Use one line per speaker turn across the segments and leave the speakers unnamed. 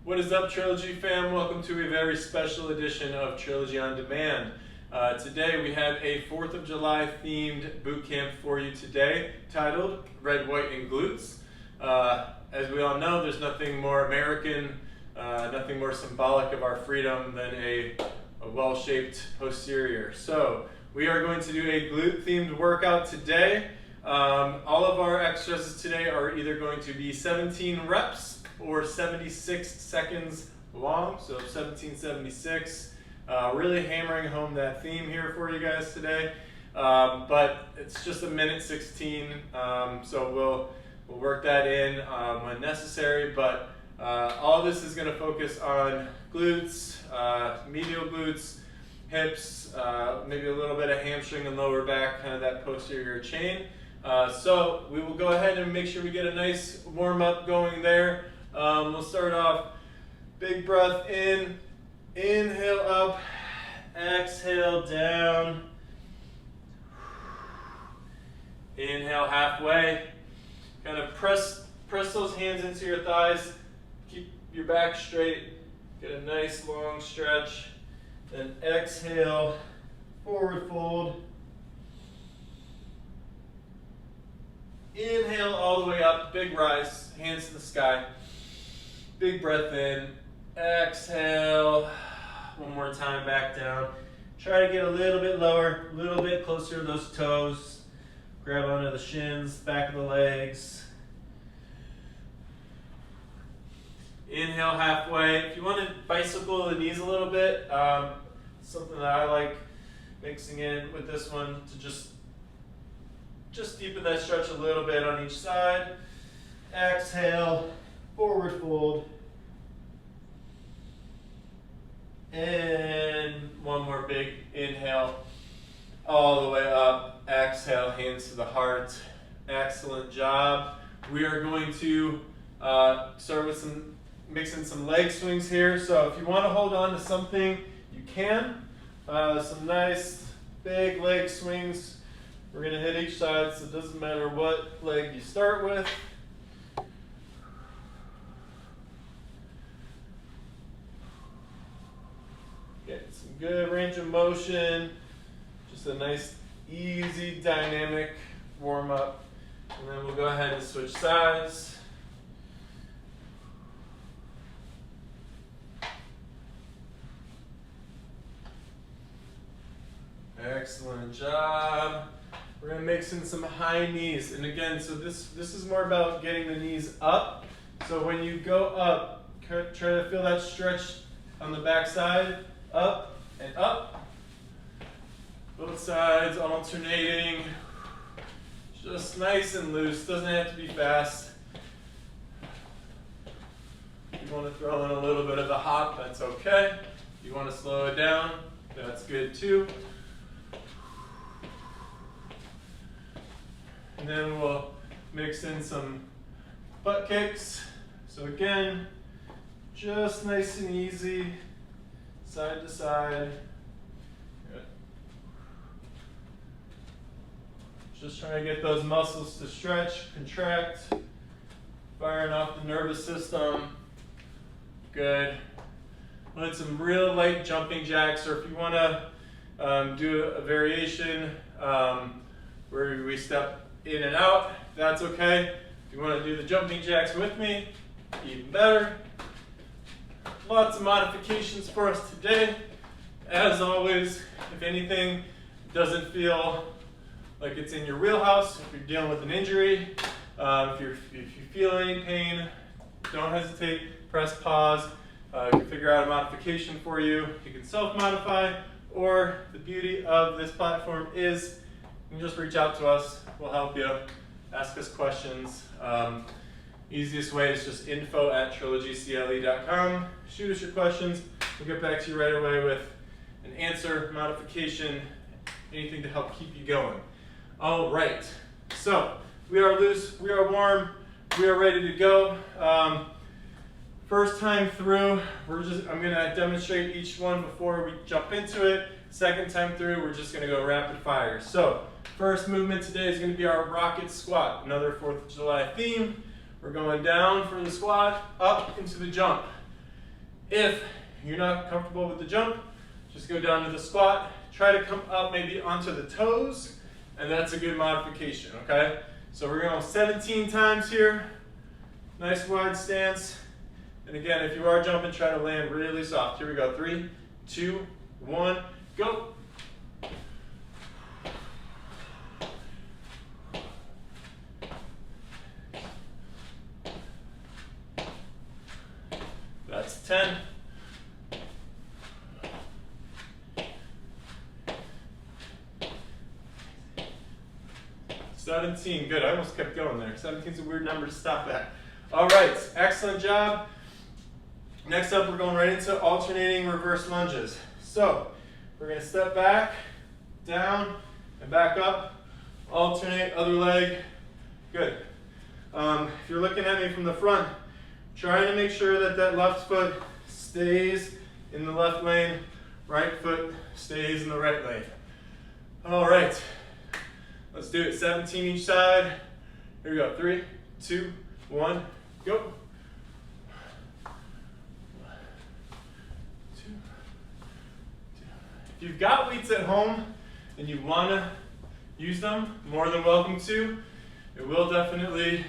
What is up, Trilogy fam? Welcome to a very special edition of Trilogy on Demand. Today we have a 4th of July themed boot camp for you today titled Red, White, and Glutes. As we all know, there's nothing more American, nothing more symbolic of our freedom than a well-shaped posterior. So we are going to do a glute themed workout today. All of our exercises today are either going to be 17 reps or 76 seconds long, so 1776. Really hammering home that theme here for you guys today. But it's just a minute 16, so we'll work that in when necessary. But all this is going to focus on glutes, medial glutes, hips, maybe a little bit of hamstring and lower back, kind of that posterior chain. So we will go ahead and make sure we get a nice warm up going there. We'll start off, big breath in, inhale up, exhale down, inhale halfway, kind of press those hands into your thighs, keep your back straight, get a nice long stretch, then exhale, forward fold, inhale all the way up, big rise, hands to the sky. Big breath in, exhale, one more time, back down. Try to get a little bit lower, a little bit closer to those toes. Grab onto the shins, back of the legs. Inhale halfway. If you want to bicycle the knees a little bit, something that I like mixing in with this one to just deepen that stretch a little bit on each side. Exhale, forward fold, and one more big inhale all the way up. Exhale, hands to the heart. Excellent job. We are going to start with mixing some leg swings here. So if you want to hold on to something, you can. Some nice big leg swings. We're going to hit each side, so it doesn't matter what leg you start with. Get some good range of motion. Just a nice, easy, dynamic warm up. And then we'll go ahead and switch sides. Excellent job. We're going to mix in some high knees. And again, so this is more about getting the knees up. So when you go up, try to feel that stretch on the back side. Up and up. Both sides alternating. Just nice and loose. Doesn't have to be fast. If you want to throw in a little bit of a hop, that's okay. If you want to slow it down, that's good too. And then we'll mix in some butt kicks. So again, just nice and easy, side to side. Good. Just trying to get those muscles to stretch, contract, firing off the nervous system. Good. Let some real light jumping jacks, or if you want to do a variation where we step in and out, that's okay. If you want to do the jumping jacks with me, even better. Lots of modifications for us today. As always, if anything doesn't feel like it's in your wheelhouse, if you're dealing with an injury, if you feel any pain, don't hesitate, press pause. We can figure out a modification for you. You can self-modify, or the beauty of this platform is you can just reach out to us. We'll help you. Ask us questions. Easiest way is just info@trilogycle.com. Shoot us your questions. We'll get back to you right away with an answer, modification, anything to help keep you going. All right. So we are loose. We are warm. We are ready to go. First time through, I'm going to demonstrate each one before we jump into it. Second time through, we're just going to go rapid fire. So first movement today is going to be our rocket squat, another 4th of July theme. We're going down for the squat, up into the jump. If you're not comfortable with the jump, just go down to the squat. Try to come up maybe onto the toes, and that's a good modification, okay? So we're going 17 times here. Nice wide stance. And again, if you are jumping, try to land really soft. Here we go. 3, 2, 1, go. That's 10. $17, good, I almost kept going there. 17 is a weird number to stop at. All right, excellent job. Next up, we're going right into alternating reverse lunges. So, we're gonna step back, down, and back up. Alternate, other leg, good. If you're looking at me from the front, try to make sure that that left foot stays in the left lane, right foot stays in the right lane. All right. Let's do it, 17 each side. Here we go, 3, 2, 1, go. 1, 2, 2. If you've got weights at home and you wanna use them, more than welcome to. It will definitely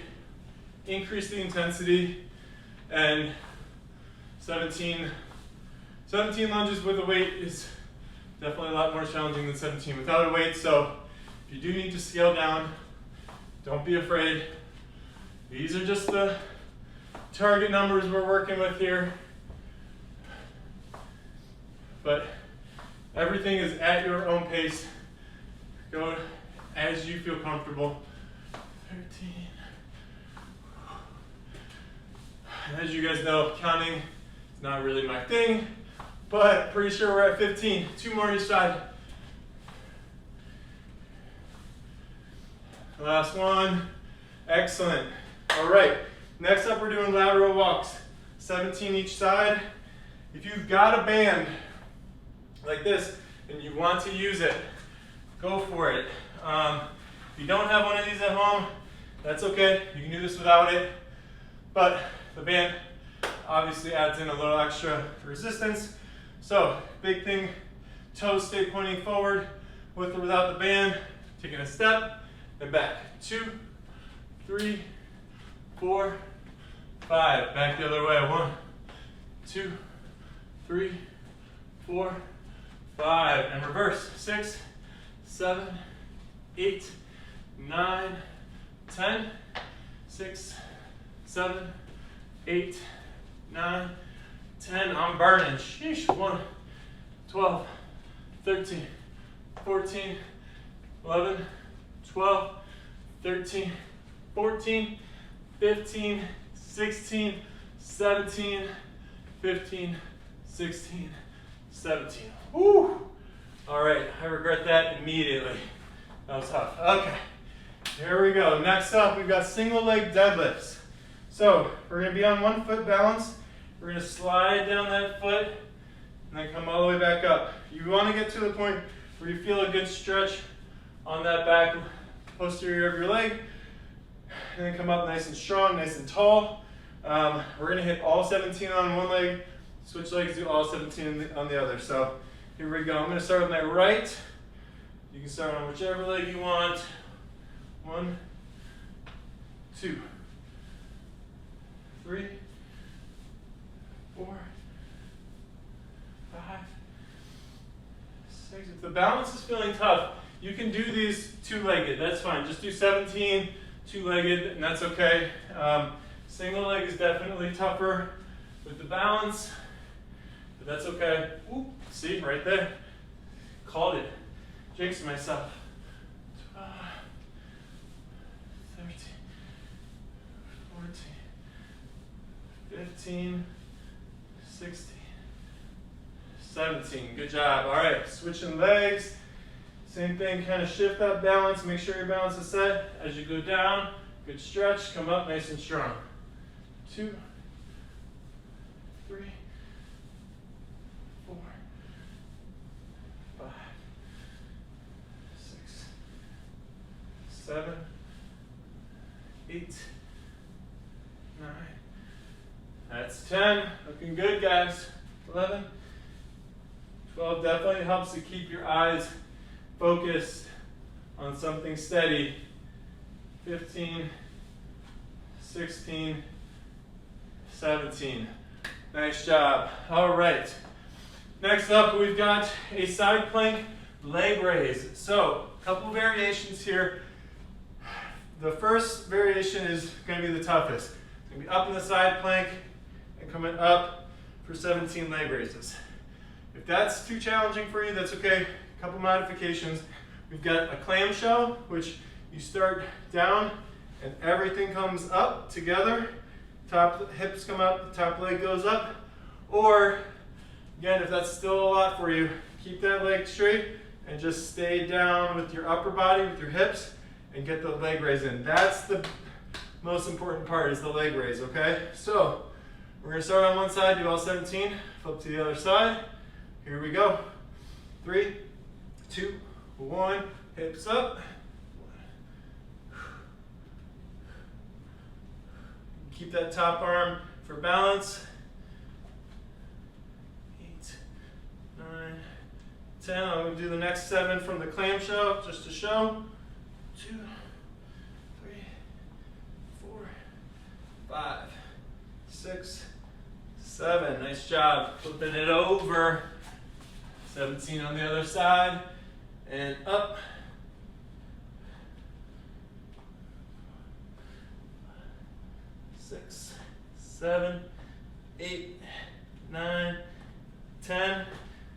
increase the intensity, and 17 lunges with a weight is definitely a lot more challenging than 17 without a weight, so if you do need to scale down, don't be afraid. These are just the target numbers we're working with here. But everything is at your own pace. Go as you feel comfortable. 13. And as you guys know, counting is not really my thing, but pretty sure we're at 15. 2 more each side. Last one. Excellent. All right. Next up, we're doing lateral walks. 17 each side. If you've got a band like this and you want to use it, go for it. If you don't have one of these at home, that's okay. You can do this without it. But the band obviously adds in a little extra resistance. So, big thing, toes stay pointing forward with or without the band. Taking a step. And back, 2, 3, 4, 5. Back the other way, 1, 2, 3, 4, 5. And reverse, 6, 7, 8, 9, 10. 6, 7, 8, 9, 10. I'm burning. Sheesh. 1, 12, 13, 14, 11, 12, 13, 14, 15, 16, 17, 15, 16, 17. Woo! All right, I regret that immediately. That was tough. Okay, here we go. Next up, we've got single leg deadlifts. So we're gonna be on 1 foot balance. We're gonna slide down that foot and then come all the way back up. You wanna get to the point where you feel a good stretch on that back posterior of your leg, and then come up nice and strong, nice and tall. We're gonna hit all 17 on one leg, switch legs, do all 17 on the other. So here we go. I'm gonna start with my right. You can start on whichever leg you want. 1, 2, 3, 4, 5, 6. If the balance is feeling tough, you can do these 2-legged, that's fine. Just do 17, 2-legged, and that's okay. Single leg is definitely tougher with the balance, but that's okay. Ooh, see, right there. Called it. Jinxed myself. 12, 13, 14, 15, 16, 17. Good job. All right, switching legs. Same thing, kind of shift that balance, make sure your balance is set. As you go down, good stretch, come up nice and strong. 2, 3, 4, 5, 6, 7, 8, 9. That's 10. Looking good, guys. 11, 12. Definitely helps to keep your eyes focused on something steady. 15, 16, 17. Nice job. All right. Next up, we've got a side plank leg raise. So, a couple variations here. The first variation is going to be the toughest. It's going to be up in the side plank and coming up for 17 leg raises. If that's too challenging for you, that's okay. A couple modifications. We've got a clam shell, which you start down and everything comes up together. Top hips come up, the top leg goes up. Or, again, if that's still a lot for you, keep that leg straight and just stay down with your upper body, with your hips, and get the leg raise in. That's the most important part, is the leg raise, okay? So, we're gonna start on one side, do all 17, flip to the other side. Here we go. 3, 2, 1, hips up. Keep that top arm for balance. 8, 9, 10. I'm going to do the next 7 from the clam shell just to show. 2, 3, 4, 5, 6, 7. Nice job. Flipping it over. 17 on the other side. And up. 6, 7, 8, 9, 10.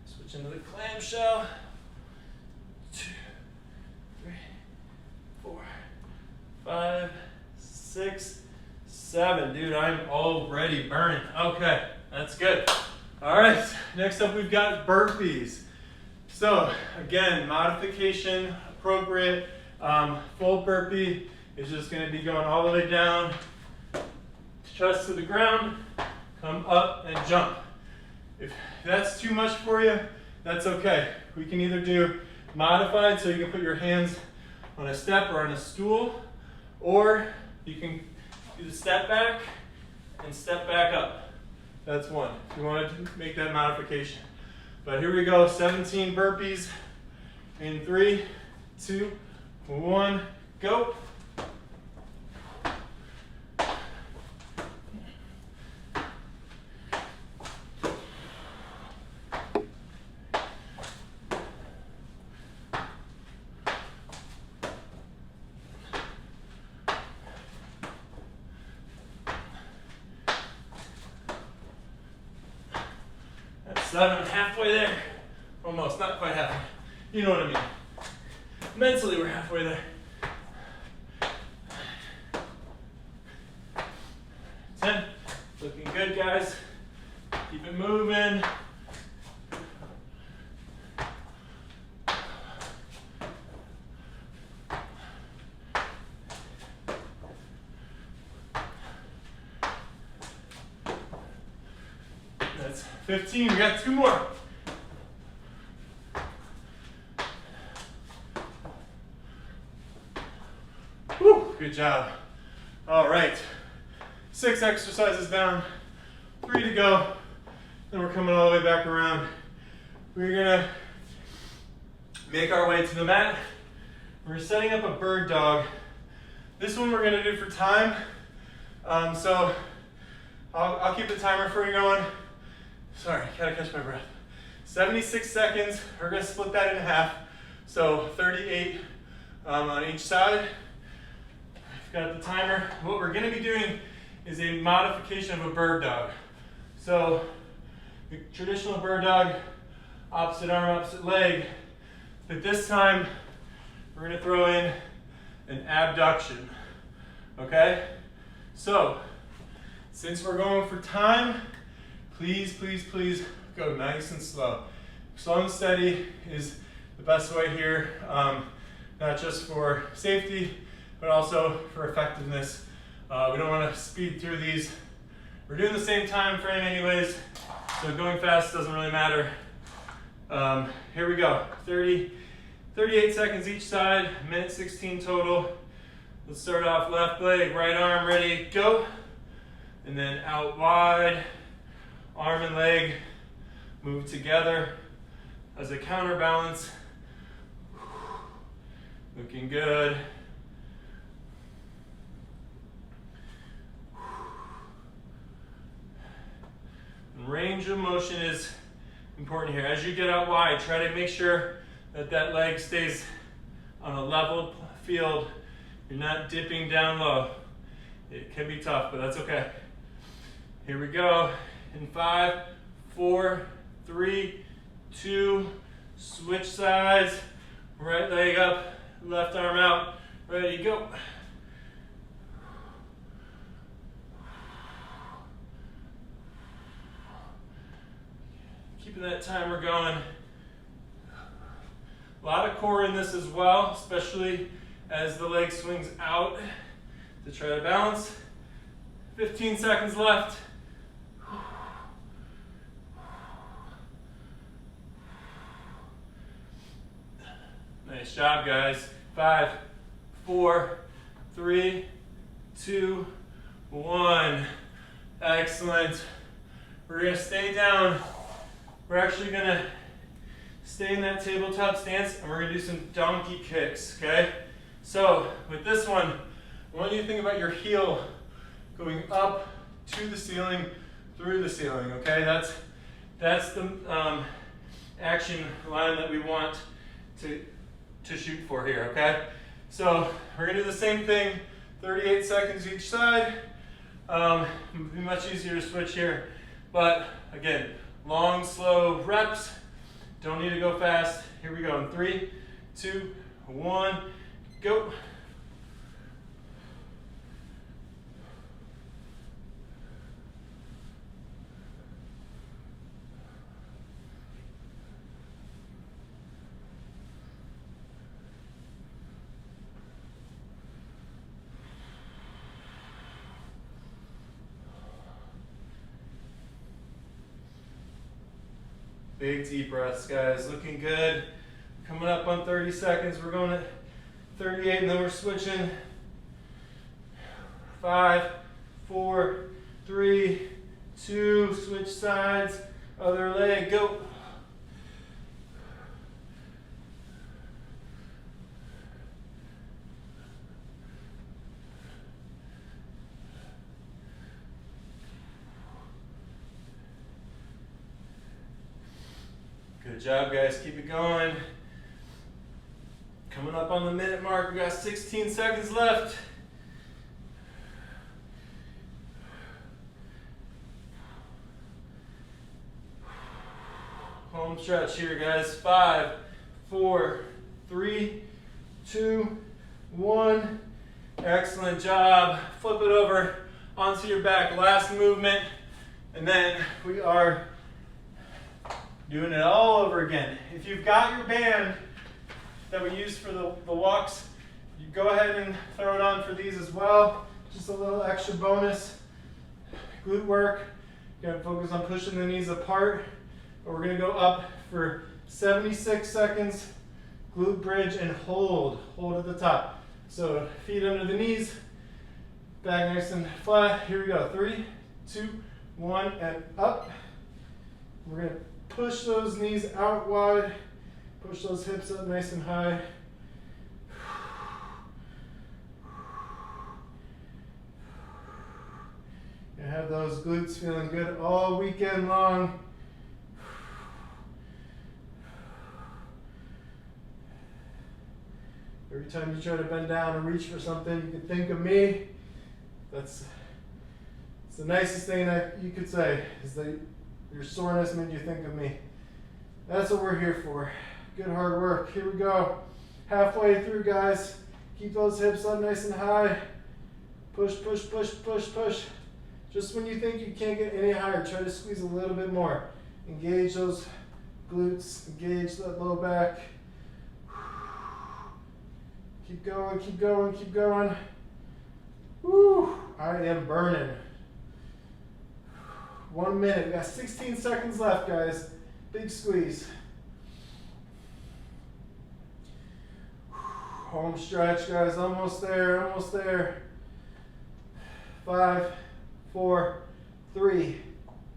Switch into the clam shell. 2, 3, 4, 5, 6, 7. Dude, I'm already burning. Okay, that's good. All right, next up we've got burpees. So again, modification appropriate. Full burpee is just going to be going all the way down, chest to the ground, come up and jump. If that's too much for you, that's okay. We can either do modified, so you can put your hands on a step or on a stool, or you can do the step back and step back up. That's one, if you want to make that modification. But here we go, 17 burpees in 3, 2, 1, go. That's 7, halfway there. Almost, not quite halfway. You know what I mean. Mentally, we're halfway there. 10, looking good, guys. Keep it moving. That's 15, we got 2 more. Whew, good job. All right, 6 exercises down, 3 to go. Then we're coming all the way back around. We're gonna make our way to the mat. We're setting up a bird dog. This one we're gonna do for time. So I'll keep the timer for you going. Sorry, gotta catch my breath. 76 seconds, we're gonna split that in half. So 38 on each side. We've got the timer. What we're gonna be doing is a modification of a bird dog. So the traditional bird dog, opposite arm, opposite leg. But this time, we're gonna throw in an abduction, okay? So, since we're going for time, please, please, please go nice and slow. Slow and steady is the best way here, not just for safety, but also for effectiveness. We don't want to speed through these. We're doing the same time frame anyways, so going fast doesn't really matter. Here we go, 38 seconds each side, minute 16 total. Let's start off left leg, right arm, ready, go. And then out wide, arm and leg move together as a counterbalance. Looking good. And range of motion is important here. As you get out wide, try to make sure that that leg stays on a level field. You're not dipping down low. It can be tough, but that's okay. Here we go. In 5, 4, 3, 2, switch sides. Right leg up, left arm out. Ready, go. Keeping that timer going. A lot of core in this as well, especially as the leg swings out to try to balance. 15 seconds left. Nice job, guys. 5, 4, 3, 2, 1. Excellent. We're gonna stay down. We're actually gonna stay in that tabletop stance and we're gonna do some donkey kicks, okay? So with this one, I want you to think about your heel going up to the ceiling, through the ceiling, okay? That's the action line that we want to shoot for here, okay? So we're gonna do the same thing, 38 seconds each side. It'll be much easier to switch here, but again, long, slow reps. Don't need to go fast. Here we go in 3, 2, 1, go. Big deep breaths, guys. Looking good. Coming up on 30 seconds. We're going at 38 and then we're switching. 5, 4, 3, 2, switch sides. Other leg, go. Good job, guys. Keep it going. Coming up on the minute mark. We got 16 seconds left. Home stretch here, guys. 5, 4, 3, 2, 1. Excellent job. Flip it over onto your back. Last movement. And then we are doing it all over again. If you've got your band that we use for the walks, you go ahead and throw it on for these as well. Just a little extra bonus. Glute work. You're gonna focus on pushing the knees apart. But we're gonna go up for 76 seconds. Glute bridge and hold. Hold at the top. So feet under the knees. Back nice and flat. Here we go. 3, 2, 1, and up. We're gonna push those knees out wide. Push those hips up nice and high. And have those glutes feeling good all weekend long. Every time you try to bend down and reach for something, you can think of me. It's the nicest thing that you could say, is that your soreness made you think of me. That's what we're here for. Good hard work. Here we go. Halfway through, guys. Keep those hips up nice and high. Push, push, push, push, push. Just when you think you can't get any higher, try to squeeze a little bit more. Engage those glutes. Engage that low back. Keep going, keep going, keep going. Woo! I am burning. 1 minute. We got 16 seconds left, guys. Big squeeze. Home stretch, guys. Almost there, almost there. 5, 4, 3,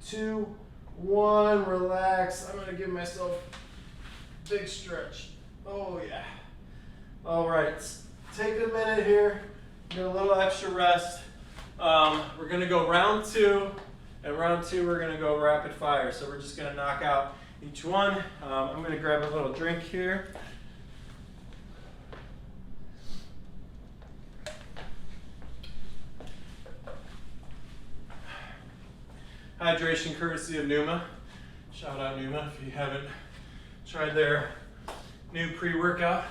2, 1, relax. I'm gonna give myself a big stretch. Oh yeah. All right, take a minute here, get a little extra rest. We're gonna go round 2, and round 2 we're gonna go rapid fire. So we're just gonna knock out each one. I'm gonna grab a little drink here. Hydration courtesy of Numa. Shout out Numa if you haven't tried their new pre-workout.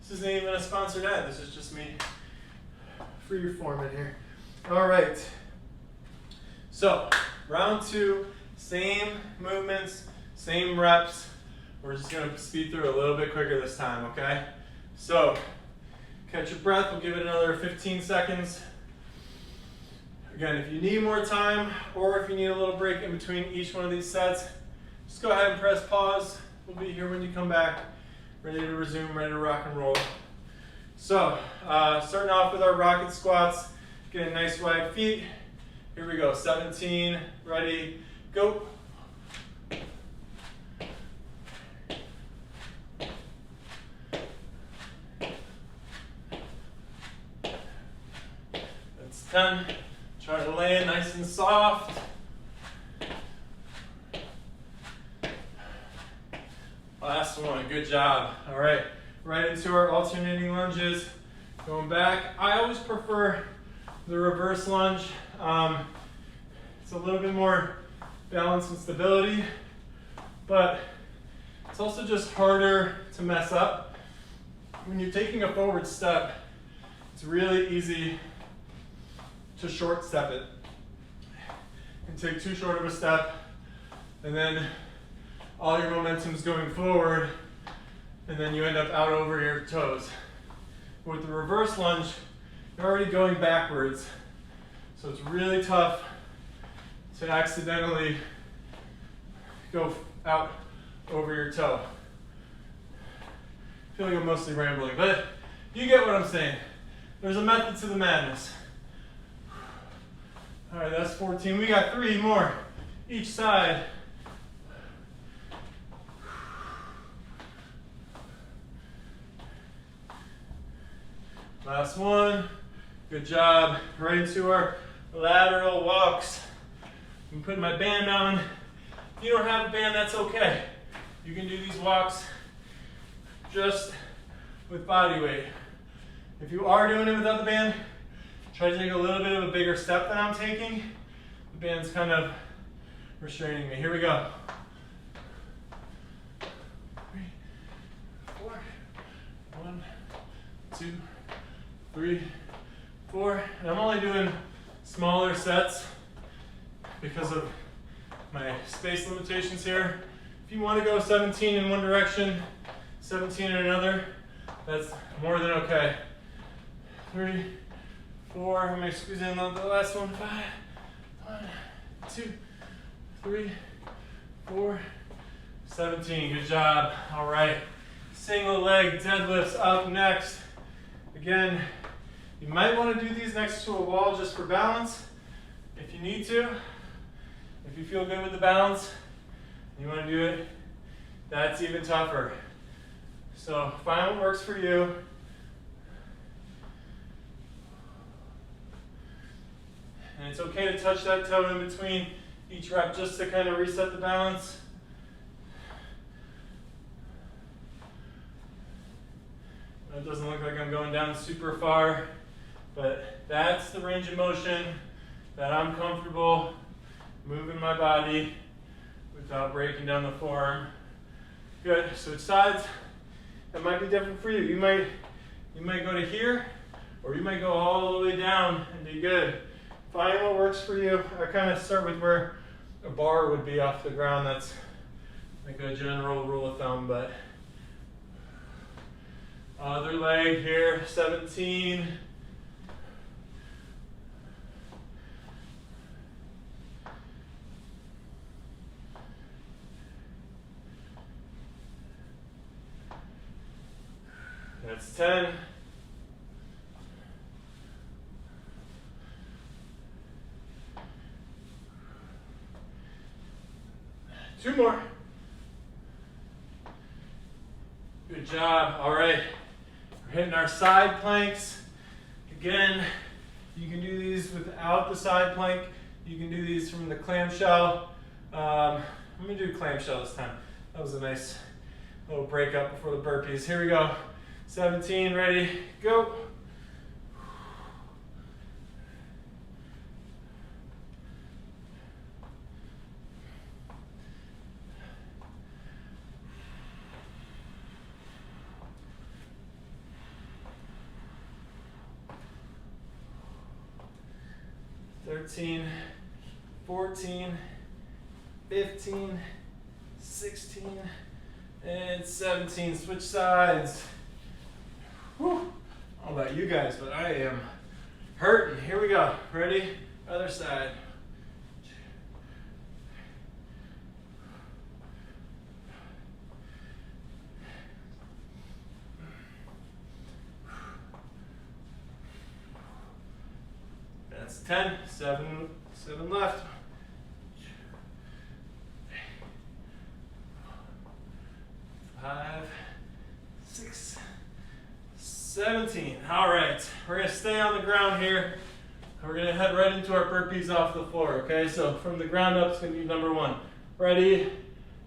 This isn't even a sponsored ad, this is just me free forming here. All right, so round 2, same movements, same reps. We're just gonna speed through a little bit quicker this time, okay? So, catch your breath, we'll give it another 15 seconds. Again, if you need more time or if you need a little break in between each one of these sets, just go ahead and press pause. We'll be here when you come back, ready to resume, ready to rock and roll. So, starting off with our rocket squats, getting nice wide feet. Here we go, 17, ready, go. That's 10. Try to land nice and soft. Last one, good job. All right, right into our alternating lunges. Going back, I always prefer the reverse lunge. It's a little bit more balance and stability, but it's also just harder to mess up. When you're taking a forward step, it's really easy to short step it and take too short of a step, and then all your momentum's going forward, and then you end up out over your toes. With the reverse lunge, you're already going backwards, so it's really tough to accidentally go out over your toe. I feel like I'm mostly rambling, but you get what I'm saying. There's a method to the madness. All right, that's 14. We got 3 more each side. Last one. Good job. Right into our lateral walks. I'm putting my band on. If you don't have a band, that's okay. You can do these walks just with body weight. If you are doing it without the band, try to take a little bit of a bigger step than I'm taking. The band's kind of restraining me. Here we go. 3, 4, 1, 2, 3, 4. And I'm only doing smaller sets because of my space limitations here. If you want to go 17 in one direction, 17 in another, that's more than okay. 3, 4, I'm going to squeeze in on the last one. 5, 1, 2, 3, 4, 17. Good job. All right. Single leg deadlifts up next. Again, you might want to do these next to a wall just for balance if you need to. If you feel good with the balance, you want to do it, that's even tougher. So find what works for you. And it's okay to touch that toe in between each rep just to kind of reset the balance. It doesn't look like I'm going down super far, but that's the range of motion that I'm comfortable moving my body without breaking down the forearm. Good, switch sides. That might be different for you. You might go to here, or you might go all the way down and be good. Find what works for you. I kind of start with where a bar would be off the ground. That's like a general rule of thumb, but other leg here, 17. That's 10. 2 more. Good job. All right. We're hitting our side planks. Again, you can do these without the side plank. You can do these from the clam shell. I'm going to do clam shell this time. That was a nice little break up before the burpees. Here we go. 17, ready, go. "13, 14, 15, 16, and 17. Switch sides. Whew. I don't know about you guys, but I am hurting. Here we go. Ready? Other side. That's 10. 7 left. 5, 6, 17. All right, we're gonna stay on the ground here. We're gonna head right into our burpees off the floor, okay? So from the ground up, it's gonna be number 1. Ready,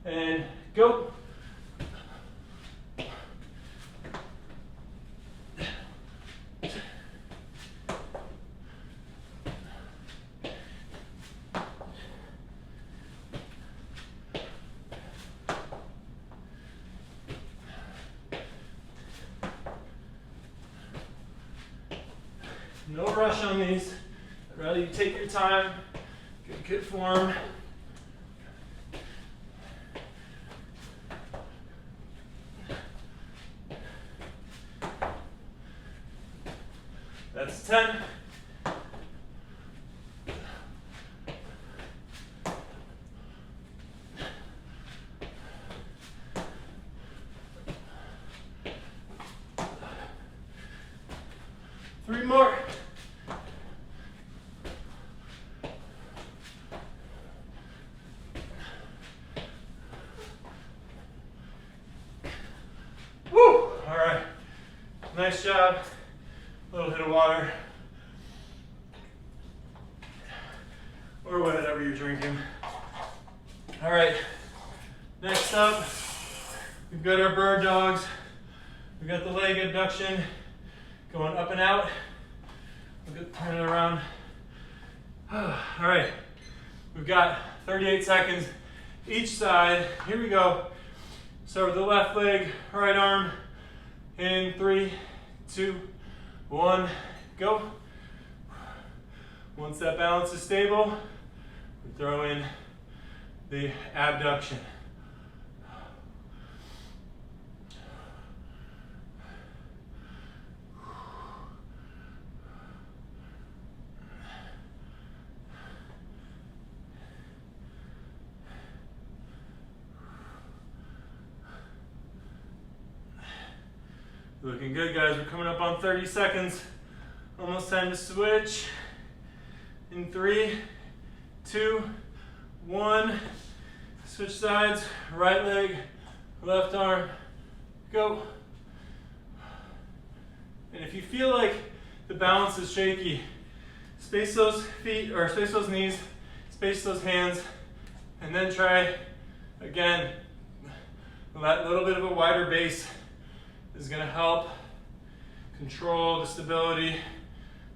and go. No rush on these. I'd rather you take your time, get good form. That's 10. Three more. Woo! All right. Nice job. A little hit of water. Or whatever you're drinking. All right. Next up, we've got our bird dogs. We've got the leg abduction. Going up and out. We'll turn it around. All right, we've got 38 seconds each side. Here we go. Start with the left leg, right arm. In 3, 2, 1, go. Once that balance is stable, we throw in the abduction. Looking good, guys. We're coming up on 30 seconds. Almost time to switch. In 3, 2, 1. Switch sides. Right leg, left arm. Go. And if you feel like the balance is shaky, space those feet, or space those knees, space those hands, and then try again. That little bit of a wider base is going to help control the stability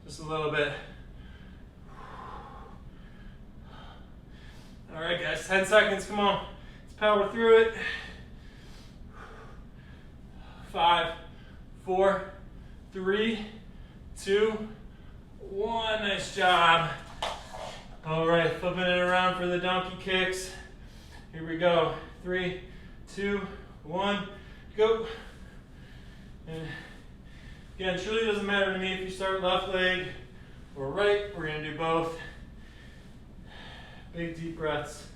just a little bit. All right, guys, 10 seconds. Come on. Let's power through it. 5, 4, 3, 2, 1. Nice job. All right, flipping it around for the donkey kicks. Here we go. 3, 2, 1, go. And again, it truly doesn't matter to me if you start left leg or right. We're going to do both. Big deep breaths.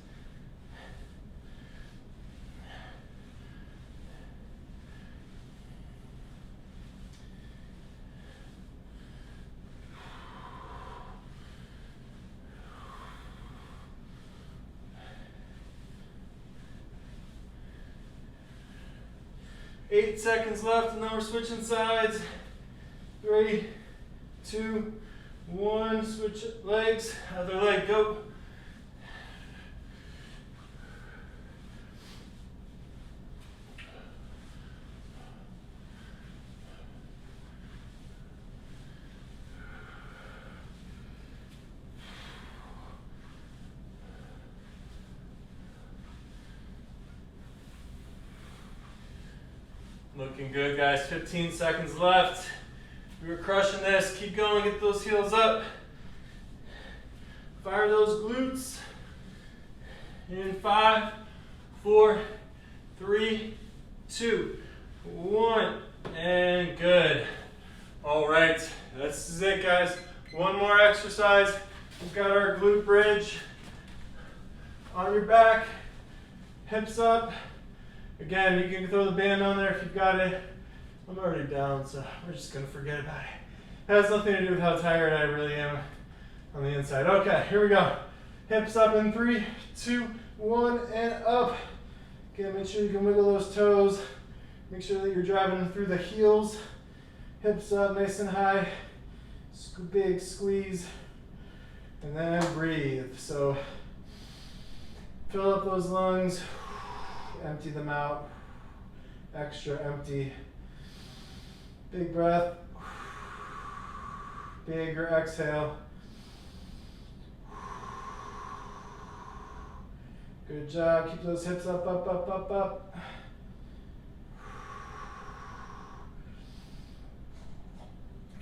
8 seconds left, and then we're switching sides. 3, 2, 1. Switch legs. Other leg, go. Looking good, guys. 15 seconds left. We were crushing this. Keep going. Get those heels up. Fire those glutes. In 5, 4, 3, 2, 1. And good. All right. This is it, guys. One more exercise. We've got our glute bridge. On your back. Hips up. Again, you can throw the band on there if you've got it. I'm already down, so we're just gonna forget about it. It has nothing to do with how tired I really am on the inside. Okay, here we go. Hips up in 3, 2, 1, and up. Okay, make sure you can wiggle those toes. Make sure that you're driving through the heels. Hips up nice and high. Big squeeze. And then breathe. So fill up those lungs. Empty them out. Extra empty. Big breath. Bigger exhale. Good job. Keep those hips up, up, up, up, up.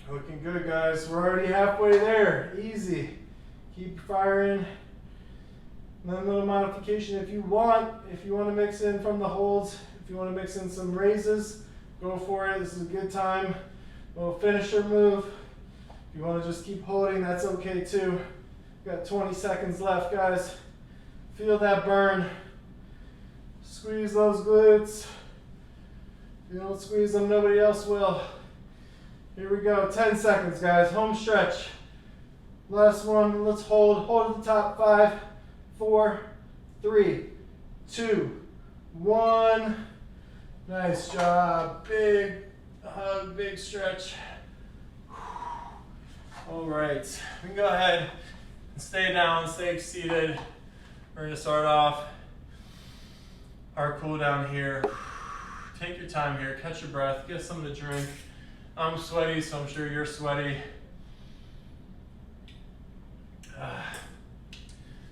Looking good, guys. We're already halfway there. Easy. Keep firing. Another little modification if you want to mix in from the holds, if you want to mix in some raises, go for it. This is a good time. Little finisher move. If you want to just keep holding, that's okay too. Got 20 seconds left, guys. Feel that burn. Squeeze those glutes. If you don't squeeze them, nobody else will. Here we go. 10 seconds, guys. Home stretch. Last one. Let's hold. Hold at the top. 5, 4, 3, 2, 1. Nice job. Big hug, big stretch. All right, we can go ahead and stay down, stay seated. We're gonna start off our cool down here. Take your time here, catch your breath, get something to drink. I'm sweaty, so I'm sure you're sweaty.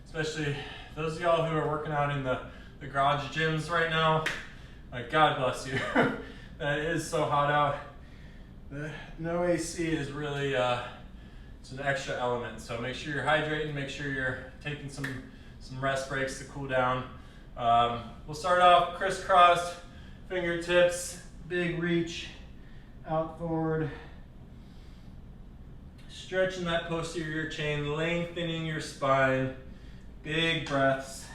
Especially those of y'all who are working out in the garage gyms right now. Like, God bless you. That is so hot out. No AC is really, it's an extra element. So make sure you're hydrating, make sure you're taking some rest breaks to cool down. We'll start off crisscross, fingertips, big reach, out forward. Stretching that posterior chain, lengthening your spine. Big breaths.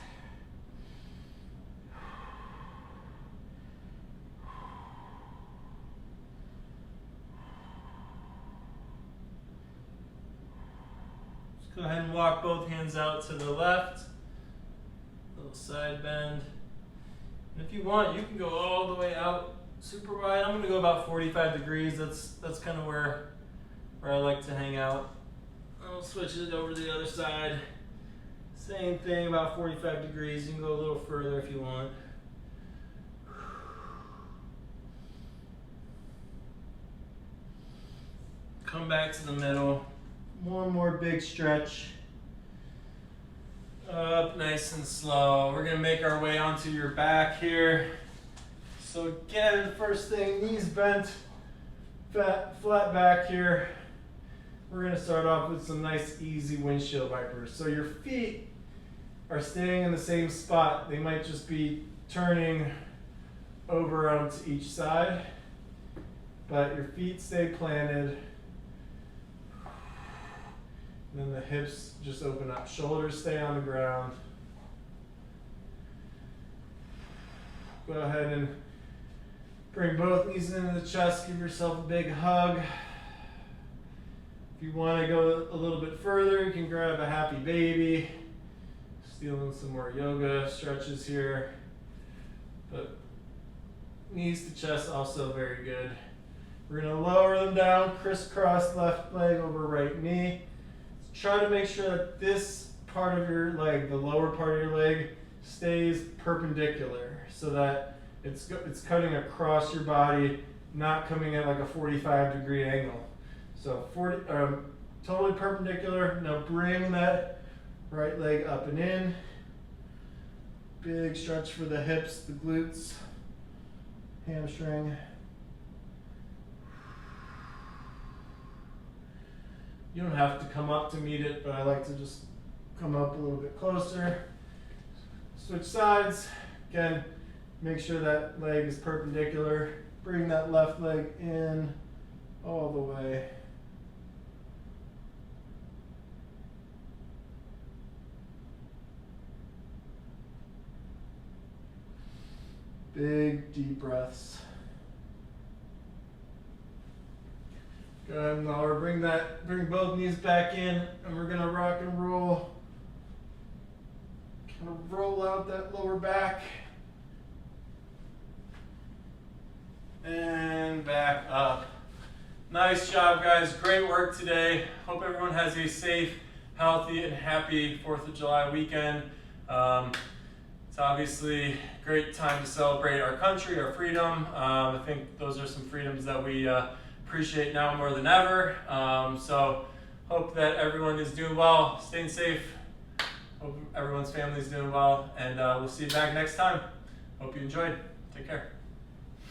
Just go ahead and walk both hands out to the left. Little side bend. And if you want, you can go all the way out super wide. I'm going to go about 45 degrees. That's kind of where I like to hang out. I'll switch it over to the other side. Same thing, about 45 degrees. You can go a little further if you want. Come back to the middle. One more big stretch. Up nice and slow. We're gonna make our way onto your back here. So again, first thing, knees bent, flat back here. We're gonna start off with some nice easy windshield wipers. So your feet are staying in the same spot. They might just be turning over onto each side, but your feet stay planted. And then the hips just open up. Shoulders stay on the ground. Go ahead and bring both knees into the chest. Give yourself a big hug. If you want to go a little bit further, you can grab a happy baby. Stealing some more yoga stretches here. But Knees to chest, also very good. We're gonna lower them down, crisscross left leg over right knee. Try to make sure that this part of your leg, the lower part of your leg, stays perpendicular so that it's cutting across your body, not coming at like a 45-degree angle. So totally perpendicular. Now bring that right leg up and in. Big stretch for the hips, the glutes, hamstring. You don't have to come up to meet it, but I like to just come up a little bit closer. Switch sides. Again, make sure that leg is perpendicular. Bring that left leg in all the way. Big deep breaths. Good. Now we're bring both knees back in, and we're gonna rock and roll. Kind of roll out that lower back. And back up. Nice job, guys. Great work today. Hope everyone has a safe, healthy, and happy 4th of July weekend. It's obviously a great time to celebrate our country, our freedom. I think those are some freedoms that we appreciate now more than ever. So hope that everyone is doing well, staying safe. Hope everyone's family is doing well, and we'll see you back next time. Hope you enjoyed. Take care.